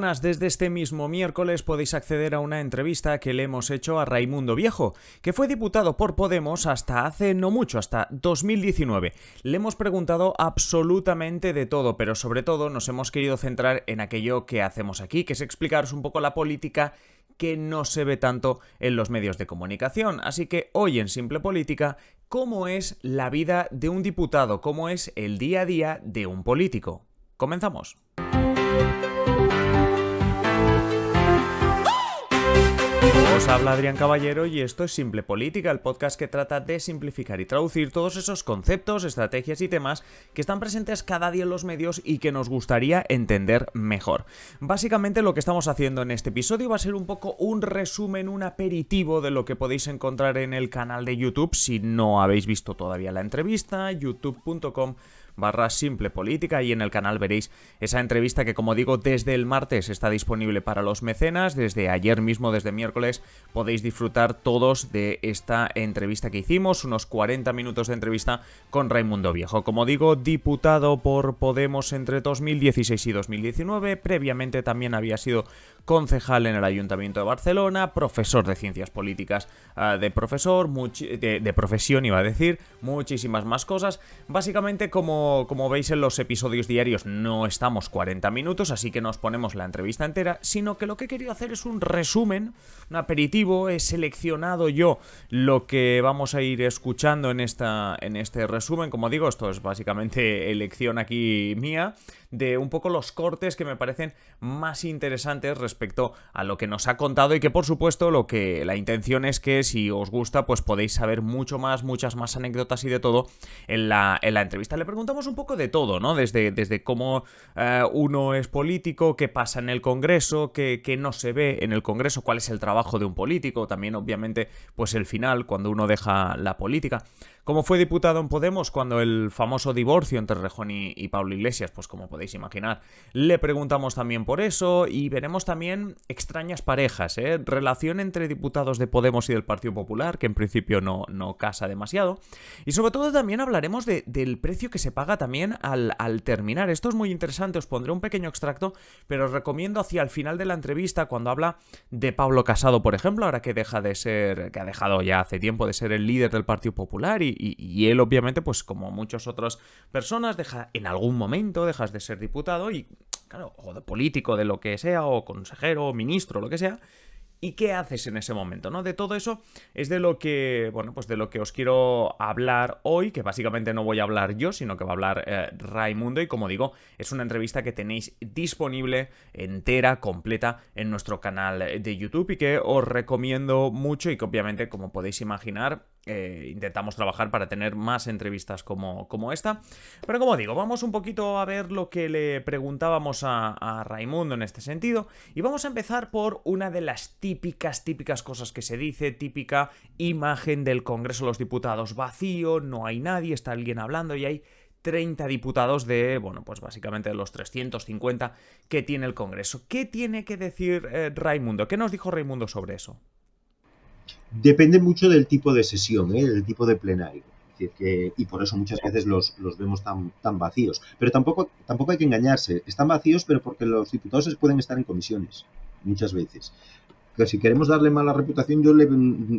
Desde este mismo miércoles podéis acceder a una entrevista que le hemos hecho a Raimundo Viejo, que fue diputado por Podemos hasta hace no mucho, hasta 2019. Le hemos preguntado absolutamente de todo, pero sobre todo nos hemos querido centrar en aquello que hacemos aquí, que es explicaros un poco la política que no se ve tanto en los medios de comunicación. Así que hoy en Simple Política, ¿cómo es la vida de un diputado? ¿Cómo es el día a día de un político? Comenzamos. Os habla Adrián Caballero y esto es Simple Política, el podcast que trata de simplificar y traducir todos esos conceptos, estrategias y temas que están presentes cada día en los medios y que nos gustaría entender mejor. Básicamente lo que estamos haciendo en este episodio va a ser un poco un resumen, un aperitivo de lo que podéis encontrar en el canal de YouTube si no habéis visto todavía la entrevista, youtube.com/Simple Política, y en el canal veréis esa entrevista que, como digo, desde el martes está disponible para los mecenas. Desde ayer mismo, desde miércoles, podéis disfrutar todos de esta entrevista que hicimos, unos 40 minutos de entrevista con Raimundo Viejo. Como digo, diputado por Podemos entre 2016 y 2019, previamente también había sido concejal en el Ayuntamiento de Barcelona, profesor de Ciencias Políticas de profesión, iba a decir, muchísimas más cosas. Básicamente, como veis en los episodios diarios, no estamos 40 minutos, así que no os ponemos la entrevista entera, sino que lo que he querido hacer es un resumen, un aperitivo. He seleccionado yo lo que vamos a ir escuchando en este resumen. Como digo, esto es básicamente elección aquí mía, de un poco los cortes que me parecen más interesantes respecto a lo que nos ha contado, y que, por supuesto, la intención es que, si os gusta, pues podéis saber mucho más, muchas más anécdotas y de todo en la entrevista. Le preguntamos un poco de todo, ¿no? Desde cómo uno es político, qué pasa en el Congreso, qué no se ve en el Congreso, cuál es el trabajo de un político, también, obviamente, pues el final, cuando uno deja la política. Como fue diputado en Podemos cuando el famoso divorcio entre Rejón y Pablo Iglesias, pues como podéis imaginar, le preguntamos también por eso, y veremos también extrañas parejas, relación entre diputados de Podemos y del Partido Popular, que en principio no casa demasiado, y sobre todo también hablaremos del precio que se paga también al terminar. Esto es muy interesante, os pondré un pequeño extracto, pero os recomiendo hacia el final de la entrevista, cuando habla de Pablo Casado, por ejemplo, ahora que ha dejado ya hace tiempo de ser el líder del Partido Popular, y él, obviamente, pues como muchas otras personas, en algún momento dejas de ser diputado y, claro, o de político, de lo que sea, o consejero, o ministro, lo que sea. ¿Y qué haces en ese momento, no? De todo eso es de lo que, pues de lo que os quiero hablar hoy, que básicamente no voy a hablar yo, sino que va a hablar Raimundo, y como digo, es una entrevista que tenéis disponible entera, completa, en nuestro canal de YouTube, y que os recomiendo mucho, y que, obviamente, como podéis imaginar, intentamos trabajar para tener más entrevistas como esta. Pero, como digo, vamos un poquito a ver lo que le preguntábamos a Raimundo en este sentido, y vamos a empezar por una de las típicas cosas que se dice, típica imagen del Congreso de los Diputados vacío, no hay nadie, está alguien hablando y hay 30 diputados de, pues básicamente de los 350 que tiene el Congreso. ¿Qué tiene que decir Raimundo? ¿Qué nos dijo Raimundo sobre eso? Depende mucho del tipo de sesión, del tipo de plenario. Es decir, y por eso muchas veces los vemos tan vacíos. Pero tampoco hay que engañarse. Están vacíos, pero porque los diputados pueden estar en comisiones, muchas veces. Que si queremos darle mala reputación, yo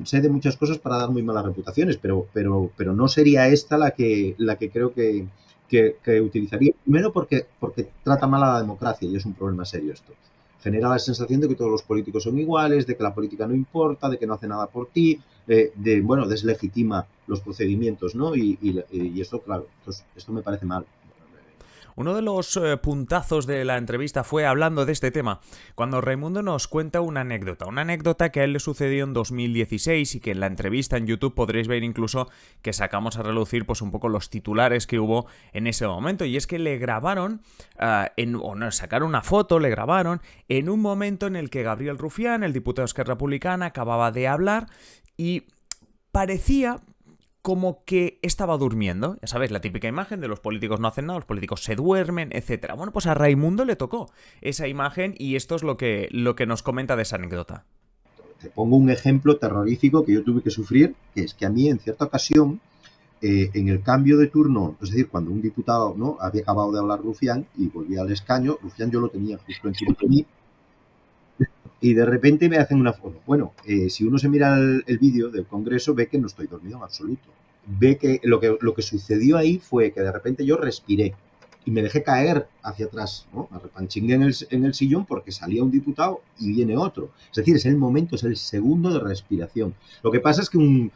sé de muchas cosas para dar muy malas reputaciones, pero no sería esta la que creo que utilizaría. Primero porque trata mal a la democracia, y es un problema serio esto. Genera la sensación de que todos los políticos son iguales, de que la política no importa, de que no hace nada por ti, deslegitima los procedimientos, ¿no? Y esto, claro, esto me parece mal. Uno de los puntazos de la entrevista fue hablando de este tema, cuando Raimundo nos cuenta una anécdota que a él le sucedió en 2016, y que en la entrevista en YouTube podréis ver incluso que sacamos a relucir pues un poco los titulares que hubo en ese momento, y es que le grabaron, sacaron una foto, le grabaron en un momento en el que Gabriel Rufián, el diputado de Esquerra Republicana, acababa de hablar y parecía como que estaba durmiendo. Ya sabéis, la típica imagen de los políticos no hacen nada, los políticos se duermen, etc. Bueno, pues a Raimundo le tocó esa imagen, y esto es lo que nos comenta de esa anécdota. Te pongo un ejemplo terrorífico que yo tuve que sufrir, que es que a mí, en cierta ocasión, en el cambio de turno, es decir, cuando un diputado, ¿no?, había acabado de hablar Rufián y volvía al escaño, Rufián yo lo tenía justo encima de mí, y de repente me hacen una foto. Bueno, si uno se mira el vídeo del Congreso, ve que no estoy dormido en absoluto. Ve que lo que sucedió ahí fue que de repente yo respiré y me dejé caer hacia atrás, ¿no? Me repanchingué en el sillón porque salía un diputado y viene otro. Es decir, es el momento, es el segundo de respiración. Lo que pasa es que un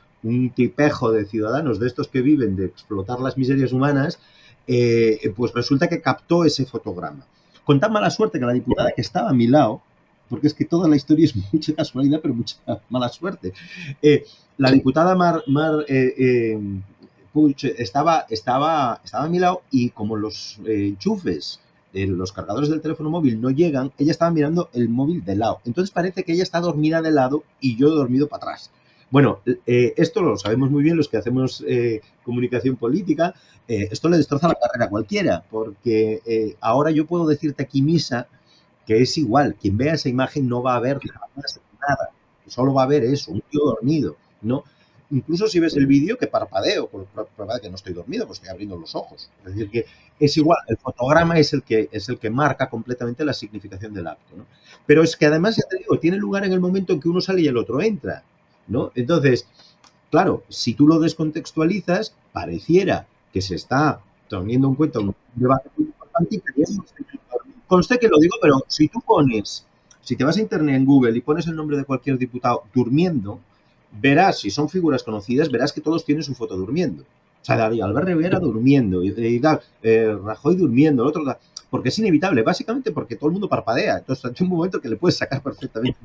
tipejo de ciudadanos de estos que viven de explotar las miserias humanas, pues resulta que captó ese fotograma. Con tan mala suerte que la diputada que estaba a mi lado, porque es que toda la historia es mucha casualidad, pero mucha mala suerte. La diputada Puig estaba a mi lado y como los enchufes, los cargadores del teléfono móvil no llegan, ella estaba mirando el móvil de lado. Entonces parece que ella está dormida de lado y yo he dormido para atrás. Bueno, esto lo sabemos muy bien los que hacemos comunicación política. Esto le destroza la carrera a cualquiera, porque ahora yo puedo decirte aquí misa que es igual, quien vea esa imagen no va a ver jamás nada, solo va a ver eso, un tío dormido, ¿no? Incluso si ves el vídeo que parpadeo, por prueba de que no estoy dormido, pues estoy abriendo los ojos. Es decir, que es igual, el fotograma es el que marca completamente la significación del acto, ¿no? Pero es que además, ya te digo, tiene lugar en el momento en que uno sale y el otro entra, ¿no? Entonces, claro, si tú lo descontextualizas, pareciera que se está teniendo en cuenta un debate muy importante y conste que lo digo, pero si te vas a internet en Google y pones el nombre de cualquier diputado durmiendo, verás, si son figuras conocidas, verás que todos tienen su foto durmiendo. O sea, David Albert Rivera durmiendo, Rajoy durmiendo, el otro, porque es inevitable, básicamente porque todo el mundo parpadea. Entonces, hay un momento que le puedes sacar perfectamente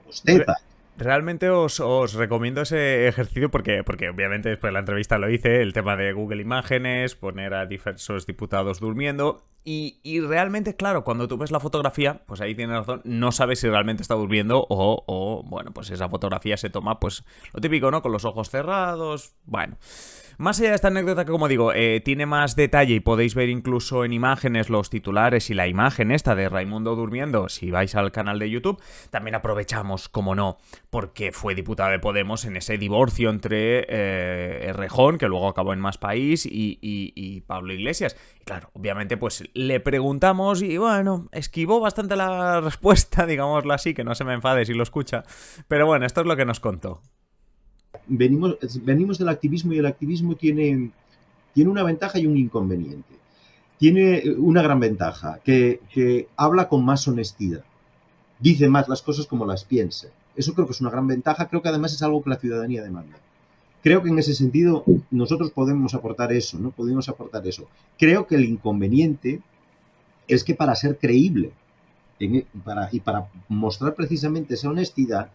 bosteza. Realmente os recomiendo ese ejercicio porque obviamente después de la entrevista lo hice, el tema de Google Imágenes, poner a diversos diputados durmiendo y realmente, claro, cuando tú ves la fotografía, pues ahí tienes razón, no sabes si realmente está durmiendo o bueno, pues esa fotografía se toma, pues lo típico, ¿no? Con los ojos cerrados, bueno. Más allá de esta anécdota que, como digo, tiene más detalle y podéis ver incluso en imágenes los titulares y la imagen esta de Raimundo durmiendo si vais al canal de YouTube, también aprovechamos, como no, porque fue diputado de Podemos en ese divorcio entre Errejón, que luego acabó en Más País, y Pablo Iglesias. Y claro, obviamente pues le preguntamos y bueno, esquivó bastante la respuesta, digámoslo así, que no se me enfade si lo escucha. Pero bueno, esto es lo que nos contó. Venimos del activismo y el activismo tiene una ventaja y un inconveniente. Tiene una gran ventaja, que habla con más honestidad, dice más las cosas como las piensa. Eso creo que es una gran ventaja, creo que además es algo que la ciudadanía demanda. Creo que en ese sentido nosotros podemos aportar eso, ¿no? Podemos aportar eso. Creo que el inconveniente es que para ser creíble y para mostrar precisamente esa honestidad,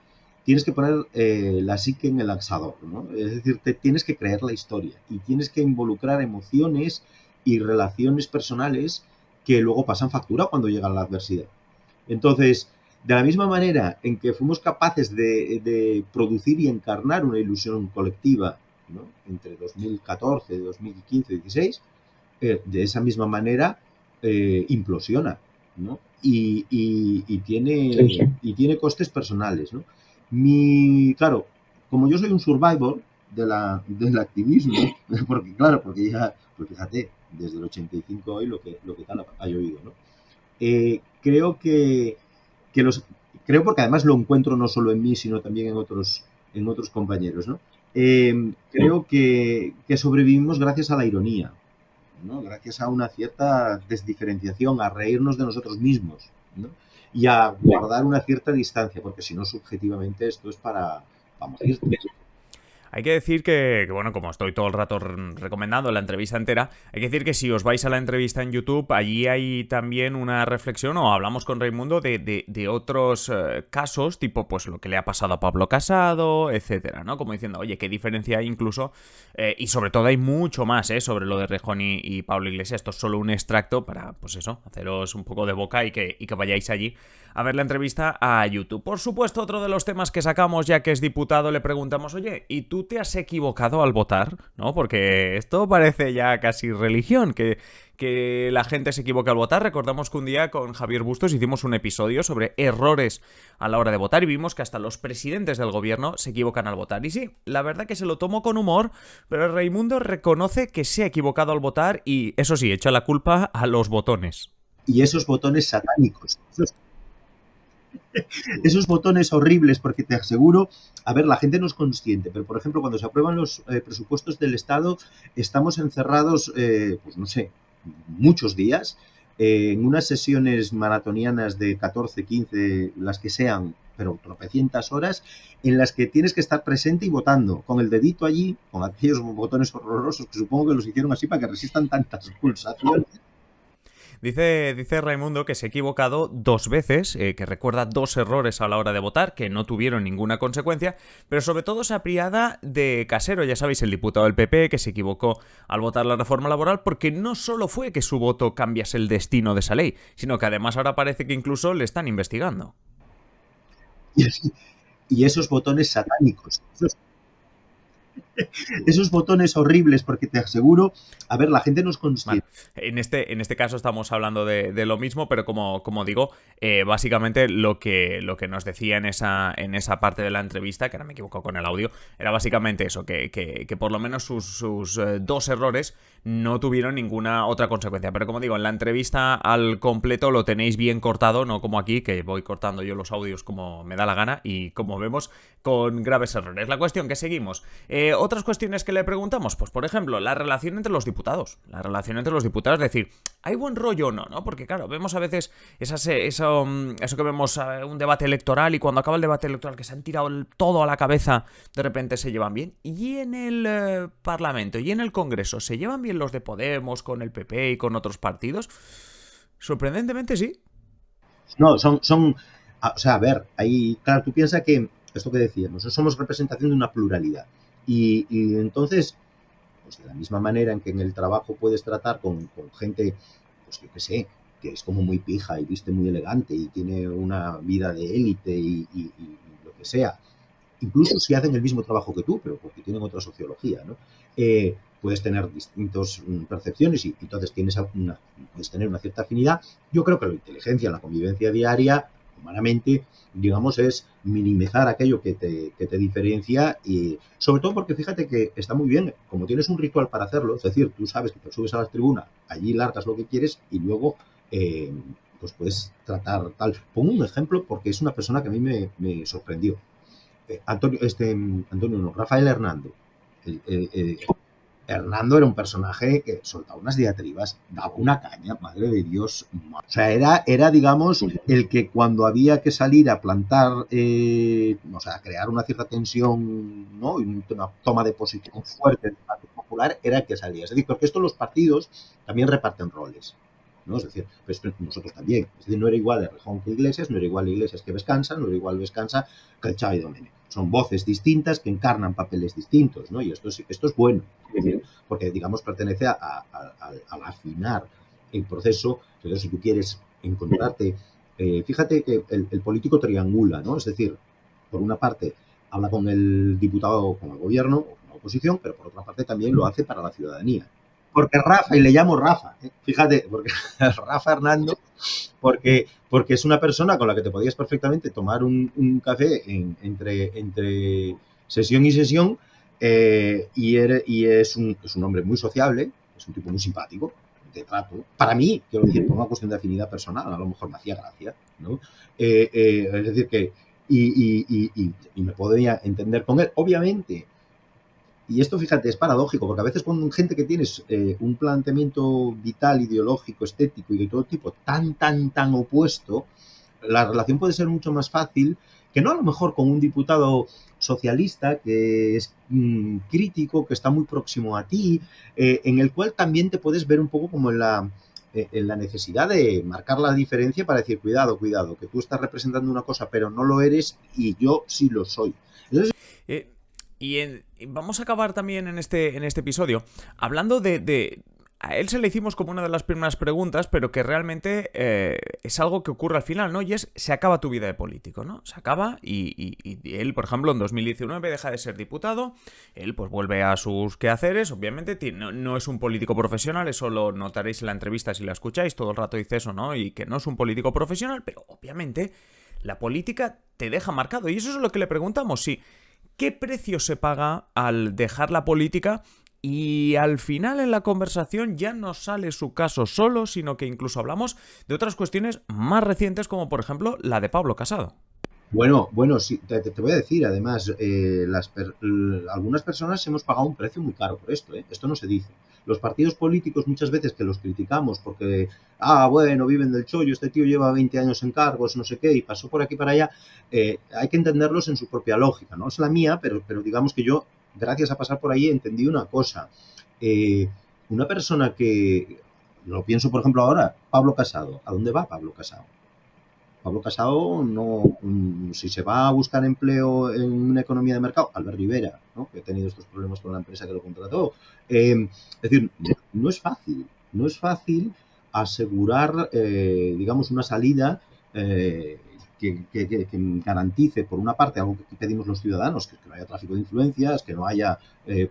tienes que poner la psique en el asador, ¿no? Es decir, tienes que creer la historia y tienes que involucrar emociones y relaciones personales que luego pasan factura cuando llega la adversidad. Entonces, de la misma manera en que fuimos capaces de producir y encarnar una ilusión colectiva, ¿no? Entre 2014, 2015 y 2016, de esa misma manera implosiona, ¿no? Y tiene costes personales, ¿no? Claro, como yo soy un survivor del activismo, porque ya, pues fíjate, desde el 85 hoy lo que tal ha llovido, ¿no? Creo creo porque además lo encuentro no solo en mí, sino también en otros compañeros, ¿no? Creo que sobrevivimos gracias a la ironía, ¿no? Gracias a una cierta desdiferenciación, a reírnos de nosotros mismos, ¿no? Y a guardar una cierta distancia, porque si no, subjetivamente esto es para morir. Hay que decir que, bueno, como estoy todo el rato recomendando la entrevista entera, hay que decir que si os vais a la entrevista en YouTube, allí hay también una reflexión, o hablamos con Raimundo de otros casos, tipo pues lo que le ha pasado a Pablo Casado, etcétera, ¿no? Como diciendo, oye, qué diferencia hay incluso, y sobre todo hay mucho más, sobre lo de Errejón y Pablo Iglesias. Esto es solo un extracto para, pues eso, haceros un poco de boca y que vayáis allí a ver la entrevista a YouTube. Por supuesto, otro de los temas que sacamos, ya que es diputado, le preguntamos, oye, ¿y tú te has equivocado al votar? ¿No? Porque esto parece ya casi religión, que la gente se equivoca al votar. Recordamos que un día con Javier Bustos hicimos un episodio sobre errores a la hora de votar y vimos que hasta los presidentes del gobierno se equivocan al votar. Y sí, la verdad que se lo tomó con humor, pero Raimundo reconoce que se ha equivocado al votar y, eso sí, echa la culpa a los botones. Y esos botones satánicos, Esos botones horribles, porque te aseguro, a ver, la gente no es consciente, pero por ejemplo, cuando se aprueban los presupuestos del Estado, estamos encerrados, pues no sé, muchos días, en unas sesiones maratonianas de 14, 15, las que sean, pero tropecientas horas, en las que tienes que estar presente y votando, con el dedito allí, con aquellos botones horrorosos que supongo que los hicieron así para que resistan tantas pulsaciones. Dice Raimundo que se ha equivocado 2 veces, que recuerda 2 errores a la hora de votar, que no tuvieron ninguna consecuencia, pero sobre todo se apiada de Casero, ya sabéis, el diputado del PP, que se equivocó al votar la reforma laboral, porque no solo fue que su voto cambiase el destino de esa ley, sino que además ahora parece que incluso le están investigando. Y, y esos botones satánicos, esos botones horribles, porque te aseguro, a ver, la gente no es Vale. consciente. En este caso estamos hablando de lo mismo, pero como digo, básicamente lo que nos decía en esa parte de la entrevista, que ahora me equivoco con el audio, era básicamente eso, que por lo menos sus 2 errores no tuvieron ninguna otra consecuencia. Pero como digo, en la entrevista al completo lo tenéis bien cortado, no como aquí, que voy cortando yo los audios como me da la gana y como vemos, con graves errores. La cuestión que seguimos. Otras cuestiones que le preguntamos, pues por ejemplo, la relación entre los diputados. La relación entre los diputados, es decir, ¿hay buen rollo o no? ¿No? Porque claro, vemos a veces eso que vemos, un debate electoral y cuando acaba el debate electoral que se han tirado todo a la cabeza, de repente se llevan bien. Y en el Parlamento y en el Congreso, ¿se llevan bien los de Podemos con el PP y con otros partidos? Sorprendentemente sí. No, o sea, a ver, ahí, claro, tú piensas que, esto que decíamos, somos representación de una pluralidad. Y entonces, pues de la misma manera en que en el trabajo puedes tratar con gente, pues yo qué sé, que es como muy pija y viste muy elegante y tiene una vida de élite y lo que sea, incluso si hacen el mismo trabajo que tú, pero porque tienen otra sociología, ¿no? Puedes tener distintas percepciones y entonces puedes tener una cierta afinidad. Yo creo que la inteligencia, la convivencia diaria, humanamente, digamos, es minimizar aquello que te diferencia y sobre todo porque fíjate que está muy bien, como tienes un ritual para hacerlo, es decir, tú sabes que te subes a la tribuna, allí largas lo que quieres y luego pues puedes tratar tal. Pongo un ejemplo porque es una persona que a mí me sorprendió. Antonio no, Rafael Hernando. Hernando era un personaje que soltaba unas diatribas, daba una caña, madre de Dios. O sea, era digamos, el que cuando había que salir a plantar, o sea, a crear una cierta tensión, ¿no? Y una toma de posición fuerte del Partido Popular, era el que salía. Es decir, porque esto los partidos también reparten roles. ¿No? Es decir, pues nosotros también. Es decir, no era igual Errejón que Iglesias, no era igual Iglesias que Vescansa, no era igual Vescansa que el Xavi Domènech. Son voces distintas que encarnan papeles distintos, ¿no? Y esto es bueno, porque, digamos, pertenece al afinar el proceso. Entonces, si tú quieres encontrarte, fíjate que el político triangula, ¿no? Es decir, por una parte, habla con el diputado, con el gobierno o con la oposición, pero por otra parte también lo hace para la ciudadanía. Porque Rafa, y le llamo Rafa, fíjate, porque Rafa Hernando, porque es una persona con la que te podías perfectamente tomar un café entre sesión y sesión y es un hombre muy sociable, es un tipo muy simpático, de trato. Para mí, quiero decir, por una cuestión de afinidad personal, a lo mejor me hacía gracia, ¿no? Es decir, que y me podía entender con él. Obviamente, y esto, fíjate, es paradójico, porque a veces con gente que tienes un planteamiento vital, ideológico, estético y de todo tipo tan opuesto, la relación puede ser mucho más fácil que no a lo mejor con un diputado socialista que es crítico, que está muy próximo a ti, en el cual también te puedes ver un poco como en la necesidad de marcar la diferencia para decir, cuidado, que tú estás representando una cosa, pero no lo eres y yo sí lo soy. Entonces, Eh, y vamos a acabar también en este episodio hablando a él se le hicimos como una de las primeras preguntas, pero que realmente es algo que ocurre al final, ¿no? Y es, se acaba tu vida de político, ¿no? Se acaba y él, por ejemplo, en 2019 deja de ser diputado, él pues vuelve a sus quehaceres, obviamente no es un político profesional, eso lo notaréis en la entrevista si la escucháis, todo el rato dice eso, ¿no? Y que no es un político profesional, pero obviamente la política te deja marcado. Y eso es lo que le preguntamos, sí. ¿Qué precio se paga al dejar la política y al final en la conversación ya no sale su caso solo, sino que incluso hablamos de otras cuestiones más recientes, como por ejemplo la de Pablo Casado. Bueno, sí, te voy a decir, además, algunas personas hemos pagado un precio muy caro por esto, ¿eh? Esto no se dice. Los partidos políticos muchas veces que los criticamos porque, bueno, viven del chollo, este tío lleva 20 años en cargos, no sé qué, y pasó por aquí para allá, hay que entenderlos en su propia lógica, no es la mía, pero digamos que yo, gracias a pasar por ahí, entendí una cosa. Eh, una persona que, lo pienso por ejemplo ahora, Pablo Casado, ¿a dónde va Pablo Casado? Pablo Casado, no, si se va a buscar empleo en una economía de mercado, Albert Rivera, ¿no? Que ha tenido estos problemas con la empresa que lo contrató. Es decir, no es fácil asegurar, digamos, una salida que garantice, por una parte, algo que pedimos los ciudadanos, que no haya tráfico de influencias, que no haya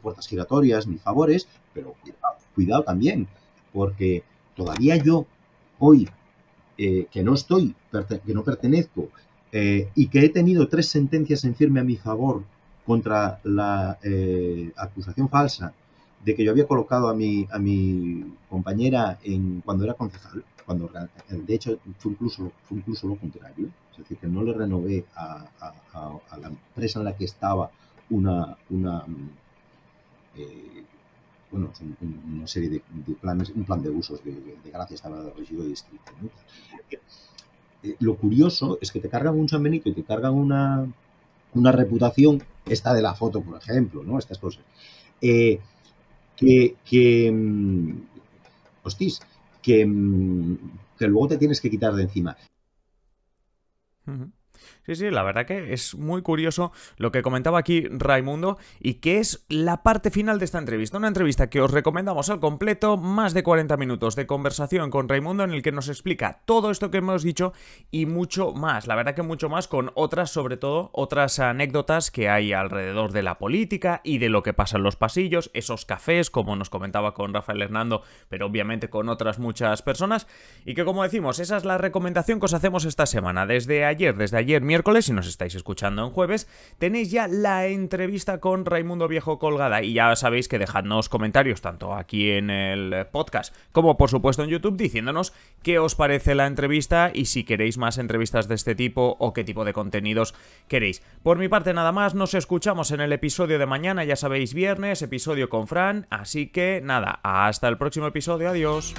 puertas giratorias ni favores, pero cuidado también, porque todavía yo, hoy, que no estoy, que no pertenezco, y que he tenido 3 sentencias en firme a mi favor contra la acusación falsa de que yo había colocado a mi compañera cuando era concejal, cuando de hecho fue incluso lo contrario, es decir, que no le renové a la empresa en la que estaba una bueno, una serie de planes, un plan de usos de Gracia estaba regido de distrito, ¿no? Lo curioso es que te cargan un San Benito y te cargan una reputación, esta de la foto, por ejemplo, ¿no? Estas cosas. Eh, que hostis, que luego te tienes que quitar de encima. Uh-huh. Sí, sí, la verdad que es muy curioso lo que comentaba aquí Raimundo y que es la parte final de esta entrevista. Una entrevista que os recomendamos al completo, más de 40 minutos de conversación con Raimundo en el que nos explica todo esto que hemos dicho y mucho más. La verdad que mucho más con otras, sobre todo, otras anécdotas que hay alrededor de la política y de lo que pasa en los pasillos, esos cafés, como nos comentaba con Rafael Hernando, pero obviamente con otras muchas personas. Y que, como decimos, esa es la recomendación que os hacemos esta semana. Desde ayer miércoles, si nos estáis escuchando en jueves, tenéis ya la entrevista con Raimundo Viejo colgada y ya sabéis que dejadnos comentarios tanto aquí en el podcast como por supuesto en YouTube diciéndonos qué os parece la entrevista y si queréis más entrevistas de este tipo o qué tipo de contenidos queréis. Por mi parte nada más, nos escuchamos en el episodio de mañana, ya sabéis, viernes, episodio con Fran, así que nada, hasta el próximo episodio, adiós.